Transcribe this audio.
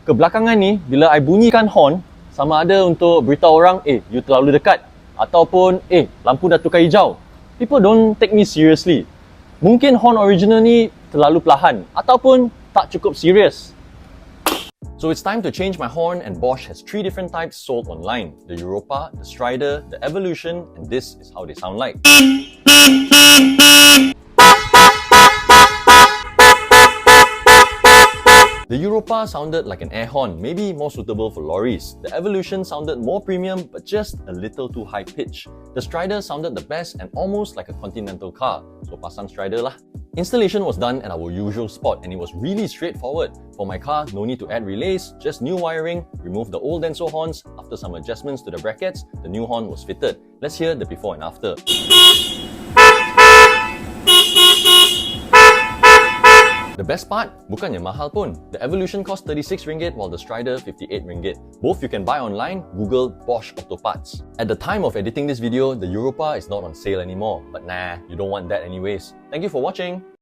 Kebelakangan ni, bila I bunyikan horn, sama ada untuk beritahu orang, you terlalu dekat, ataupun, lampu dah tukar hijau. People don't take me seriously. Mungkin horn original ni terlalu perlahan, ataupun tak cukup serius. So it's time to change my horn, and Bosch has 3 different types sold online. The Europa, the Strider, the Evolution, and this is how they sound like. The Europa sounded like an air horn, maybe more suitable for lorries. The Evolution sounded more premium, but just a little too high pitch. The Strider sounded the best and almost like a continental car, so pasang Strider lah. Installation was done at our usual spot and it was really straightforward. For my car, no need to add relays, just new wiring, remove the old Denso horns. After some adjustments to the brackets, the new horn was fitted. Let's hear the before and after. The best part, bukannya mahal pun. The Evolution cost 36 ringgit while the Strider 58 ringgit. Both you can buy online, Google Bosch Auto Parts. At the time of editing this video, the Europa is not on sale anymore. But nah, you don't want that anyways. Thank you for watching.